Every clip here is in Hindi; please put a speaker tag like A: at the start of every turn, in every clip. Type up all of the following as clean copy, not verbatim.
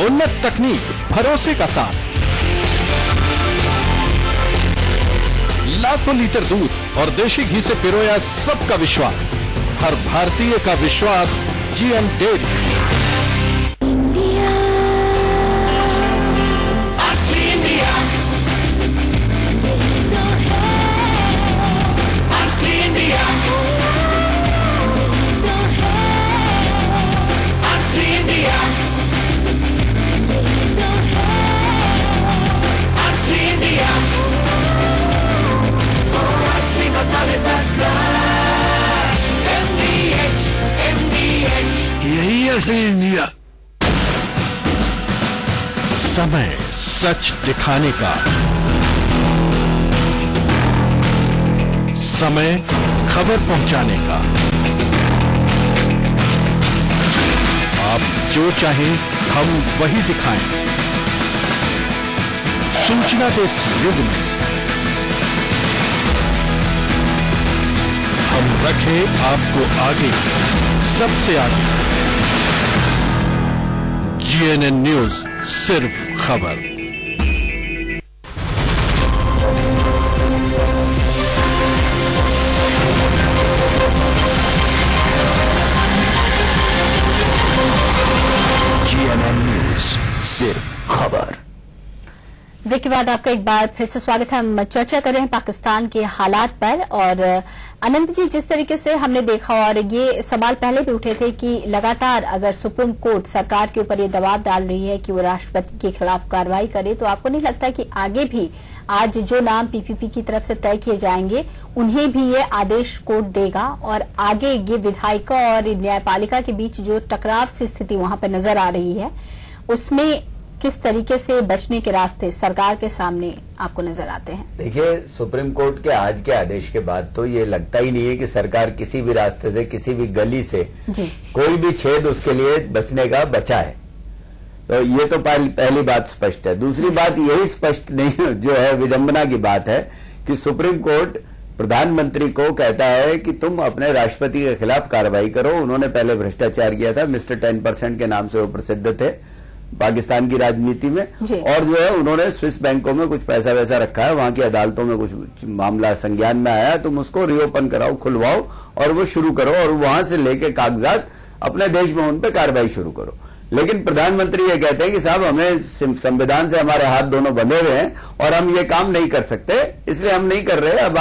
A: उन्नत तकनीक, भरोसे का साथ, लाखों लीटर दूध और देशी घी से पिरोया सबका विश्वास, हर भारतीय का विश्वास, जीएन डेयरी।
B: यही असली इंडिया।
A: समय सच दिखाने का, समय खबर पहुंचाने का। आप जो चाहें हम वही दिखाएं। सूचना के इस युग में हम रखें आपको आगे, सबसे आगे। जीएनएन न्यूज, सिर्फ खबर।
C: जीएनएन न्यूज, सिर्फ खबर।
D: ब्रेक के बाद आपका एक बार फिर से स्वागत है। हम चर्चा कर रहे हैं पाकिस्तान के हालात पर। और अनंत जी, जिस तरीके से हमने देखा और ये सवाल पहले भी उठे थे कि लगातार अगर सुप्रीम कोर्ट सरकार के ऊपर ये दबाव डाल रही है कि वो राष्ट्रपति के खिलाफ कार्रवाई करे, तो आपको नहीं लगता कि आगे भी आज जो नाम पीपीपी की तरफ से तय किए जाएंगे उन्हें भी ये आदेश कोर्ट देगा और आगे ये विधायिका और न्यायपालिका के बीच जो टकराव सी स्थिति वहां पर नजर आ रही है, उसमें किस तरीके से बचने के रास्ते सरकार के सामने आपको नजर आते हैं?
E: देखिए, सुप्रीम कोर्ट के आज के आदेश के बाद तो ये लगता ही नहीं है कि सरकार किसी भी रास्ते से, किसी भी गली से कोई भी छेद उसके लिए बचने का बचा है। तो ये तो पहली बात स्पष्ट है। दूसरी बात यही स्पष्ट नहीं, जो है विडंबना की बात है कि सुप्रीम कोर्ट प्रधानमंत्री को कहता है कि तुम अपने राष्ट्रपति के खिलाफ कार्रवाई करो। उन्होंने पहले भ्रष्टाचार किया था, मिस्टर 10% के नाम से वो प्रसिद्ध थे पाकिस्तान की राजनीति में, और जो है उन्होंने स्विस बैंकों में कुछ पैसा वैसा रखा है, वहां की अदालतों में कुछ मामला संज्ञान में आया, तुम उसको रिओपन कराओ, खुलवाओ और वो शुरू करो और वहां से लेके कागजात अपने देश में उन पर कार्रवाई शुरू करो। लेकिन प्रधानमंत्री ये कहते हैं कि साहब, हमें संविधान से हमारे हाथ दोनों बंधे हुए हैं और हम ये काम नहीं कर सकते, इसलिए हम नहीं कर रहे। अब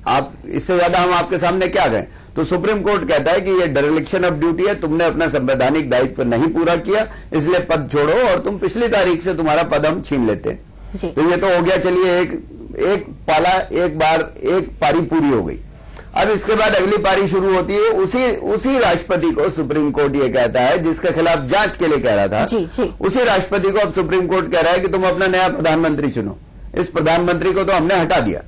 E: आप इससे ज्यादा हम आपके सामने क्या कहें? तो सुप्रीम कोर्ट कहता है कि ये डिरेलिक्शन ऑफ ड्यूटी है, तुमने अपना संवैधानिक दायित्व नहीं पूरा किया, इसलिए पद छोड़ो और तुम पिछली तारीख से तुम्हारा पद हम छीन लेते हैं। तो ये तो हो गया, चलिए एक पारी पूरी हो गई। अब इसके बाद अगली पारी शुरू होती है। उसी राष्ट्रपति को सुप्रीम कोर्ट ये कहता है, जिसके खिलाफ जांच के लिए कह रहा था, उसी राष्ट्रपति को अब सुप्रीम कोर्ट कह रहा है कि तुम अपना नया प्रधानमंत्री चुनो। इस प्रधानमंत्री को तो हमने हटा दिया।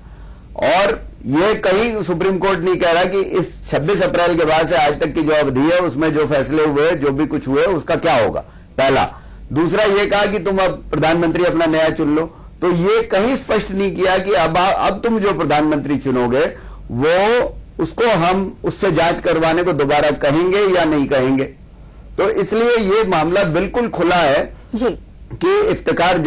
E: और ये कहीं सुप्रीम कोर्ट नहीं कह रहा कि इस 26 अप्रैल के बाद से आज तक की जो अवधि है उसमें जो फैसले हुए, जो भी कुछ हुए, उसका क्या होगा, पहला। दूसरा ये कहा कि तुम अब प्रधानमंत्री अपना नया चुन लो। तो ये कहीं स्पष्ट नहीं किया कि अब तुम जो प्रधानमंत्री चुनोगे वो उसको हम उससे जांच करवाने को दोबारा कहेंगे या नहीं कहेंगे। तो इसलिए ये मामला बिल्कुल खुला है कि इफ्तिकार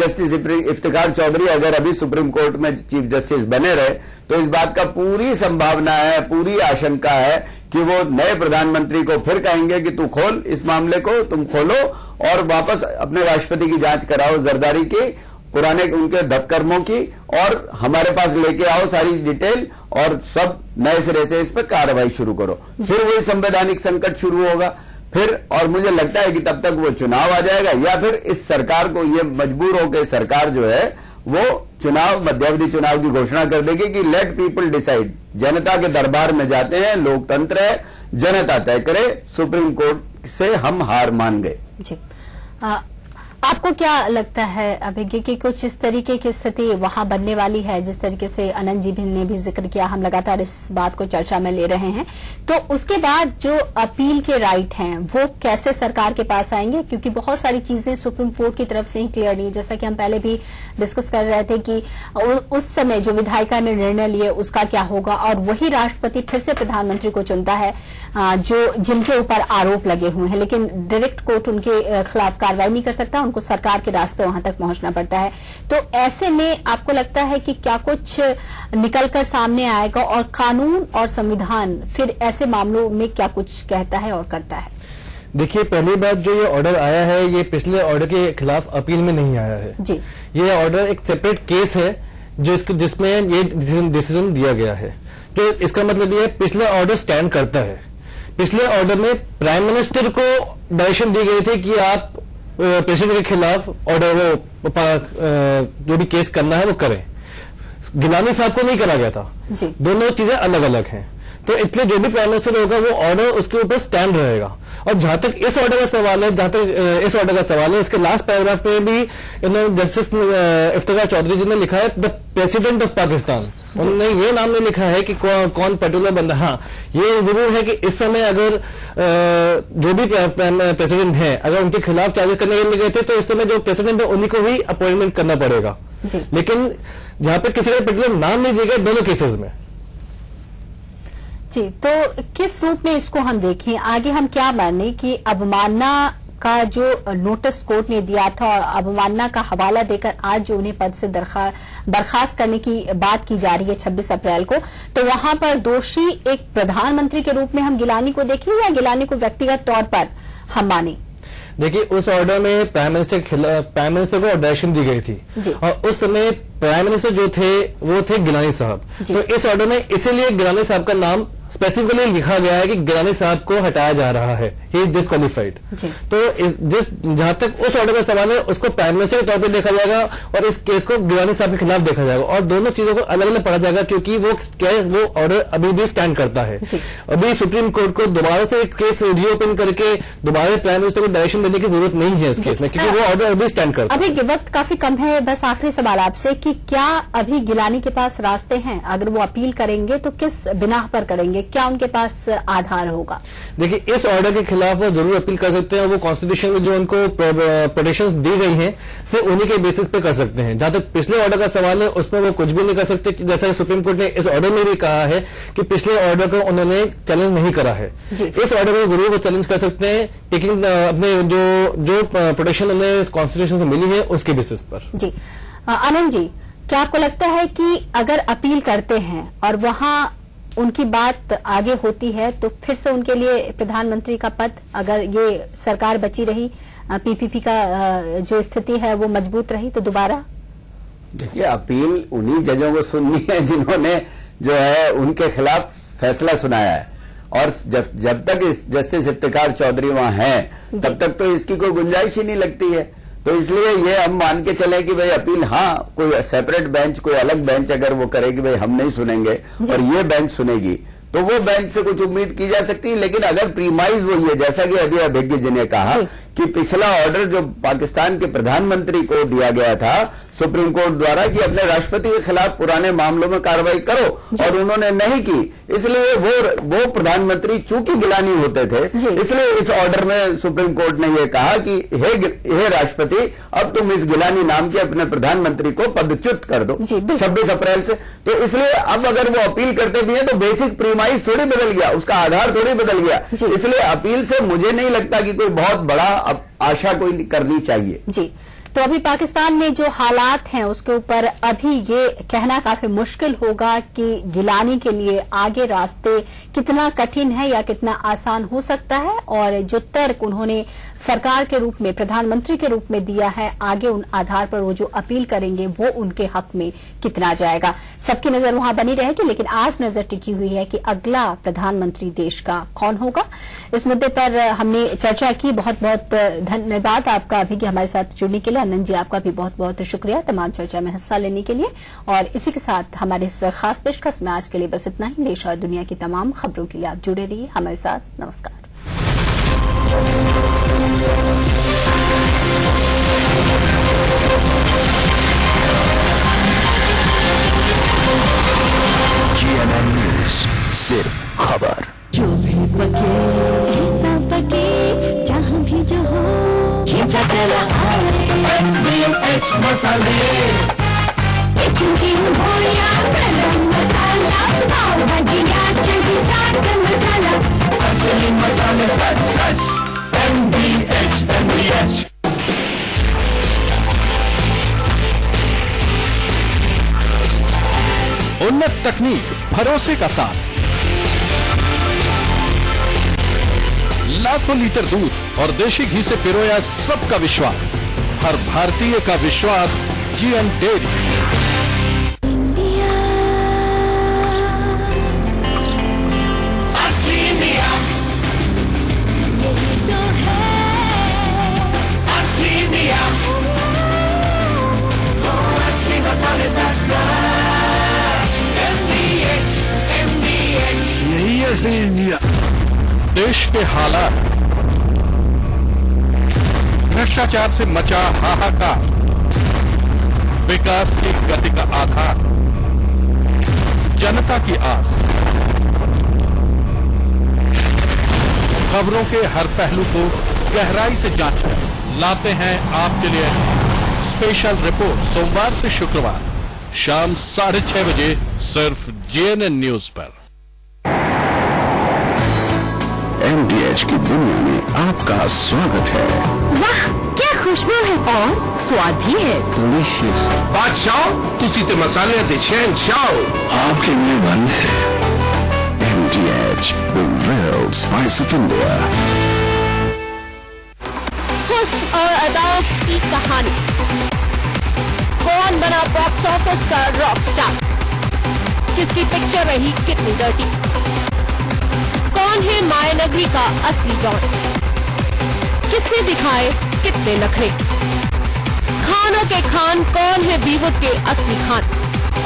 E: चौधरी अगर अभी सुप्रीम कोर्ट में चीफ जस्टिस बने रहे तो इस बात का पूरी संभावना है, पूरी आशंका है कि वो नए प्रधानमंत्री को फिर कहेंगे कि तू खोल इस मामले को, तुम खोलो और वापस अपने राष्ट्रपति की जांच कराओ, जरदारी की, पुराने उनके दबकर्मों की, और हमारे पास लेके आओ सारी डिटेल और सब नए सिरे से इस पर कार्रवाई शुरू करो। फिर वही संवैधानिक संकट शुरू होगा फिर, और मुझे लगता है कि तब तक वो चुनाव आ जाएगा या फिर इस सरकार को ये मजबूर होकर सरकार जो है वो मध्यावधि चुनाव की घोषणा कर देगी कि लेट पीपल डिसाइड। जनता के दरबार में जाते हैं, लोकतंत्र है, जनता तय करे, सुप्रीम कोर्ट से हम हार मान गए।
D: आपको क्या लगता है अभिज्ञ कि कुछ इस तरीके की स्थिति वहां बनने वाली है, जिस तरीके से अनंत जी ने भी जिक्र किया, हम लगातार इस बात को चर्चा में ले रहे हैं, तो उसके बाद जो अपील के राइट हैं वो कैसे सरकार के पास आएंगे? क्योंकि बहुत सारी चीजें सुप्रीम कोर्ट की तरफ से ही क्लियर नहीं है। जैसा कि हम पहले भी डिस्कस कर रहे थे कि उस समय जो विधायिका ने निर्णय लिए उसका क्या होगा, और वही राष्ट्रपति फिर से प्रधानमंत्री को चुनता है जिनके ऊपर आरोप लगे हुए हैं, लेकिन डायरेक्ट कोर्ट उनके खिलाफ कार्रवाई नहीं कर सकता, उनको सरकार के रास्ते वहां तक पहुंचना पड़ता है। तो ऐसे में आपको लगता है कि क्या कुछ निकलकर सामने आएगा और कानून और संविधान फिर ऐसे मामलों में क्या कुछ कहता है और करता है?
F: देखिए, पहली बात, जो ये ऑर्डर आया है ये पिछले ऑर्डर के खिलाफ अपील में नहीं आया है
D: जी।
F: ये ऑर्डर एक सेपरेट केस है जिसमें ये डिसीजन दिया गया है। तो इसका मतलब ये पिछले ऑर्डर स्टैंड करता है। पिछले ऑर्डर में प्राइम मिनिस्टर को डायरेक्शन दी गई थी कि आप प्रेसिडेंट के खिलाफ ऑर्डर जो भी केस करना है वो करें। गिलानी साहब को नहीं करा गया था
D: जी।
F: दोनों चीजें अलग अलग हैं। तो इसलिए जो भी प्राइम मिनिस्टर होगा वो ऑर्डर उसके ऊपर स्टैंड रहेगा। और जहां तक इस ऑर्डर का सवाल है, इसके लास्ट पैराग्राफ में भी जस्टिस इफ्तिखार चौधरी जी ने लिखा है द प्रेसिडेंट ऑफ पाकिस्तान। उन्होंने ये नाम नहीं लिखा है कि कौन पर्टिकुलर बंदा। हाँ, ये जरूर है कि इस समय अगर जो भी प्रेसिडेंट है अगर उनके खिलाफ चार्जेस करने के लिए गए थे तो इस समय जो प्रेसिडेंट है उन्हीं को ही अपॉइंटमेंट करना पड़ेगा। लेकिन जहां पर किसी का पर्टिकुलर नाम नहीं दिया गया दोनों केसेस में।
D: जी, तो किस रूप में इसको हम देखें? आगे हम क्या माने कि अवमानना का जो नोटिस कोर्ट ने दिया था और अवमानना का हवाला देकर आज जो उन्हें पद से बर्खास्त करने की बात की जा रही है 26 अप्रैल को, तो वहां पर दोषी एक प्रधानमंत्री के रूप में हम गिलानी को देखें या गिलानी को व्यक्तिगत तौर पर हम माने?
F: देखिए, उस ऑर्डर में प्राइम मिनिस्टर को डायरेक्शन दी गई थी और उस समय प्राइम मिनिस्टर जो थे वो थे गिलानी साहब। तो इस ऑर्डर में इसीलिए गिलानी साहब का नाम स्पेसिफिकली लिखा गया है कि गिलानी साहब को हटाया जा रहा है, ही इज डिस्क्वालिफाइड। तो जहां तक उस ऑर्डर का सवाल है उसको प्राइम मिनिस्टर के तौर पर देखा जाएगा और इस केस को गिलानी साहब के खिलाफ देखा जाएगा और दोनों चीजों को अलग अलग पढ़ा जाएगा क्योंकि वो ऑर्डर अभी भी स्टैंड करता है। अभी सुप्रीम कोर्ट को दोबारा से एक केस रीओपन करके दोबारा प्राइम मिनिस्टर को डायरेक्शन देने की जरूरत नहीं है इस केस में क्योंकि वो ऑर्डर अभी स्टैंड करता है।
D: अभी वक्त काफी कम है, बस आखिरी सवाल आपसे कि क्या अभी गिलानी के पास रास्ते हैं? अगर वो अपील करेंगे तो किस बिना पर करेंगे? क्या उनके पास आधार होगा?
F: देखिए, इस ऑर्डर के खिलाफ वो जरूर अपील कर सकते हैं। वो कॉन्स्टिट्यूशन में जो उनको प्रोटेक्शंस दी गई हैं से उन्हीं के बेसिस पे कर सकते हैं। जहां तक पिछले ऑर्डर का सवाल है उसमें वो कुछ भी नहीं कर सकते। जैसा सुप्रीम कोर्ट ने इस ऑर्डर में भी कहा है कि पिछले ऑर्डर को उन्होंने चैलेंज नहीं करा है। इस ऑर्डर को जरूर वो चैलेंज कर सकते हैं लेकिन अपने जो प्रोटेक्शन उन्हें कॉन्स्टिट्यूशन से मिली है उसके बेसिस पर।
D: जी, आनंद जी, क्या आपको लगता है कि अगर अपील करते हैं और वहां उनकी बात आगे होती है तो फिर से उनके लिए प्रधानमंत्री का पद, अगर ये सरकार बची रही, पीपीपी का जो स्थिति है वो मजबूत रही, तो दोबारा?
E: देखिए, अपील उन्हीं जजों को सुननी है जिन्होंने जो है उनके खिलाफ फैसला सुनाया है और जब तक जस्टिस इफ्तिखार चौधरी वहां हैं तब तक तो इसकी कोई गुंजाइश ही नहीं लगती है। तो इसलिए ये हम मान के चले कि भाई अपील, हाँ, कोई सेपरेट बेंच, कोई अलग बेंच अगर वो करेगी भाई हम नहीं सुनेंगे और ये बेंच सुनेगी तो वो बेंच से कुछ उम्मीद की जा सकती है। लेकिन अगर प्रीमाइज वही है जैसा कि अभी अभिज्ञ जी ने कहा कि पिछला ऑर्डर जो पाकिस्तान के प्रधानमंत्री को दिया गया था सुप्रीम कोर्ट द्वारा कि अपने राष्ट्रपति के खिलाफ पुराने मामलों में कार्रवाई करो और उन्होंने नहीं की, इसलिए वो प्रधानमंत्री चूंकि गिलानी होते थे इसलिए इस ऑर्डर में सुप्रीम कोर्ट ने यह कहा कि हे राष्ट्रपति, अब तुम इस गिलानी नाम के अपने प्रधानमंत्री को पदच्युत कर दो 26 अप्रैल से। तो इसलिए अब अगर वो अपील करते भी हैं तो बेसिक प्रीमाइज थोड़ी बदल गया, उसका आधार थोड़ी बदल गया। इसलिए अपील से मुझे नहीं लगता कि कोई बहुत बड़ा आशा कोई करनी चाहिए।
D: जी, तो अभी पाकिस्तान में जो हालात हैं उसके ऊपर अभी ये कहना काफी मुश्किल होगा कि गिलानी के लिए आगे रास्ते कितना कठिन है या कितना आसान हो सकता है, और जो तर्क उन्होंने सरकार के रूप में, प्रधानमंत्री के रूप में दिया है, आगे उन आधार पर वो जो अपील करेंगे वो उनके हक में कितना जाएगा। सबकी नजर वहां बनी रहेगी, लेकिन आज नजर टिकी हुई है कि अगला प्रधानमंत्री देश का कौन होगा। इस मुद्दे पर हमने चर्चा की। बहुत बहुत धन्यवाद आपका अभी कि हमारे साथ जुड़ने के लिए। आनंद जी, आपका भी बहुत बहुत शुक्रिया तमाम चर्चा में हिस्सा लेने के लिए। और इसी के साथ हमारे इस खास पेशकश में आज के लिए बस इतना ही। देश और दुनिया की तमाम खबरों के लिए आप जुड़े रहिए हमारे साथ। नमस्कार।
C: GMM न्यूज, सिर्फ खबर।
G: जो भी पके सब पके, जहाँ भी जो हो खींचा चला MBH मसाले, चिकन हो या गरम मसाला, पाव भाजी या चिली चाट मसाला, असली मसाले सच सच MBH।
A: उन्नत तकनीक, भरोसे का साथ, लाखों लीटर दूध और देशी घी से पिरोया सबका विश्वास, हर भारतीय का विश्वास, जीएन डेयरी।
G: असली इंडिया, यही तो है असली इंडिया, असली मसाले MDH,
B: यही असली इंडिया।
A: देश के हालात, भ्रष्टाचार से मचा हाहाकार, विकास की गति का आधार, जनता की आस, खबरों के हर पहलू को गहराई से जांचकर लाते हैं आपके लिए स्पेशल रिपोर्ट सोमवार से शुक्रवार शाम 6:30 बजे सिर्फ जीएनएन न्यूज पर।
C: MDH की दुनिया में आपका स्वागत है।
H: वाह क्या खुशबू है और स्वाद भी है।
B: बादशाह तुसी ते मसाले दे शहंशाह आपके मेहरबानी से।
C: MDH, the real spice of India.
H: हुस्न और अदाओं की कहानी, कौन बना बॉक्स ऑफिस का रॉक स्टार, किसकी पिक्चर रही कितनी डर्टी, कौन है मायानगरी का असली डॉन, किसने दिखाए कितने नखरे, खानों के खान कौन है बॉलीवुड के असली खान,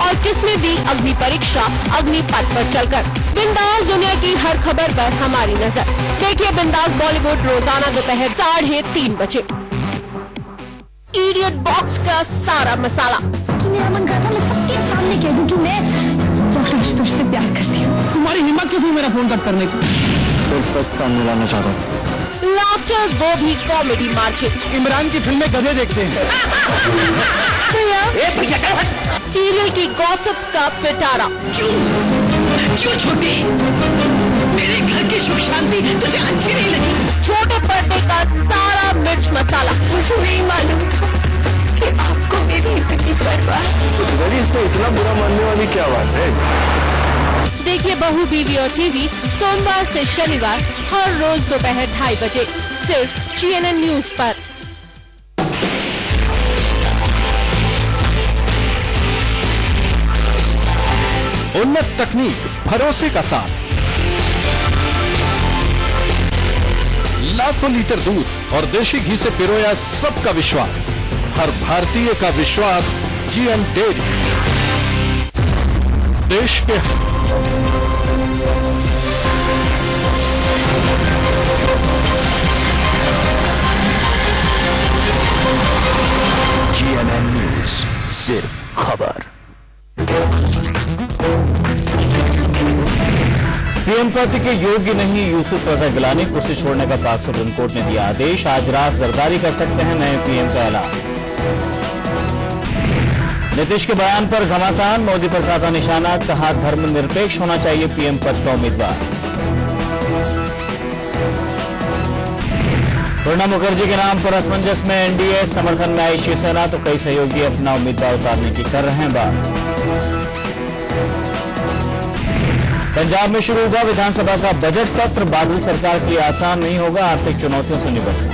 H: और किसने दी अग्नि परीक्षा अग्निपथ पर चलकर। बिंदास दुनिया की हर खबर पर हमारी नजर। देखिए बिंदास बॉलीवुड रोजाना दोपहर 3:30 बजे। इडियट बॉक्स का सारा मसाला।
G: मेरा मन करता मैं सबके सामने कह दूं कि मैं डॉक्टर आशुतोष से प्यार करती हूँ।
F: तुम्हारी हिम्मत क्यों थी मेरा फोन कट करने की?
C: तो सच का मिलाना चाहता हूँ।
H: लाफ्टर वो भी कॉमेडी मार्केट।
F: इमरान की फिल्में गधे देखते हैं।
H: सीरियल की गॉसिप का पिटारा।
G: क्यों छोटी, मेरे घर की सुख शांति तुझे अच्छी नहीं लगी?
H: छोटे पर्दे का सारा मिर्च मसाला।
G: मुझे नहीं मालूम था कि आपको मेरी इतनी परवाह है।
C: इसको इतना बुरा मानने वाली क्या बात है?
H: देखिए बहू बीवी और टीवी सोमवार से शनिवार हर रोज दोपहर 2:30 बजे सिर्फ जीएनएन न्यूज पर।
A: उन्नत तकनीक, भरोसे का साथ, लाखों लीटर दूध और देशी घी से पिरोया सबका विश्वास, हर भारतीय का विश्वास, जीएन डेयरी। देश के
C: GNN न्यूज, सिर्फ खबर।
F: पीएम पद के योग्य नहीं यूसुफ रजा गिलानी, कुर्सी छोड़ने का पाक सुप्रीम कोर्ट ने दिया आदेश। आज रात जरदारी कर सकते हैं नए पीएम का ऐलान। नीतीश के बयान पर घमासान, मोदी पर साधा निशाना, कहा धर्मनिरपेक्ष होना चाहिए पीएम पद का उम्मीदवार। प्रणब मुखर्जी के नाम पर असमंजस में एनडीए, समर्थन में आई शिवसेना तो कई सहयोगी अपना उम्मीदवार उतारने की कर रहे हैं बात। पंजाब में शुरू हुआ विधानसभा का बजट सत्र, बादल सरकार के लिए आसान नहीं होगा आर्थिक चुनौतियों से निपटना।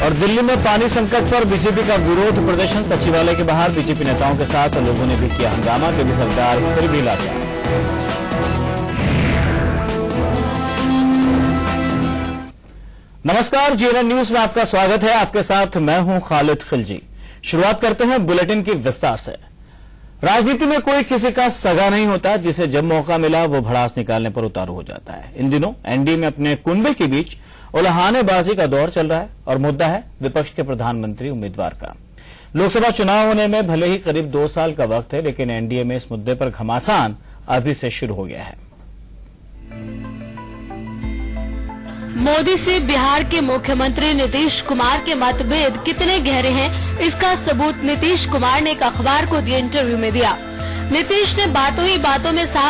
F: और दिल्ली में पानी संकट पर बीजेपी का विरोध प्रदर्शन, सचिवालय के बाहर बीजेपी नेताओं के साथ लोगों ने भी किया हंगामा, क्योंकि सरकार फिर भी लाचार। नमस्कार, जीएनएन न्यूज में आपका स्वागत है। आपके साथ मैं हूं खालिद खिलजी। शुरुआत करते हैं बुलेटिन की विस्तार से। राजनीति में कोई किसी का सगा नहीं होता, जिसे जब मौका मिला वो भड़ास निकालने पर उतारू हो जाता है। इन दिनों एनडीए में अपने कुनबे के बीच उलहानेबाजी का दौर चल रहा है और मुद्दा है विपक्ष के प्रधानमंत्री उम्मीदवार का। लोकसभा चुनाव होने में भले ही करीब 2 साल का वक्त है, लेकिन एनडीए में इस मुद्दे पर घमासान अभी से शुरू हो गया है।
H: मोदी से बिहार के मुख्यमंत्री नीतीश कुमार के मतभेद कितने गहरे हैं, इसका सबूत नीतीश कुमार ने एक अखबार को दिए इंटरव्यू में दिया। नीतीश ने बातों ही बातों में साफ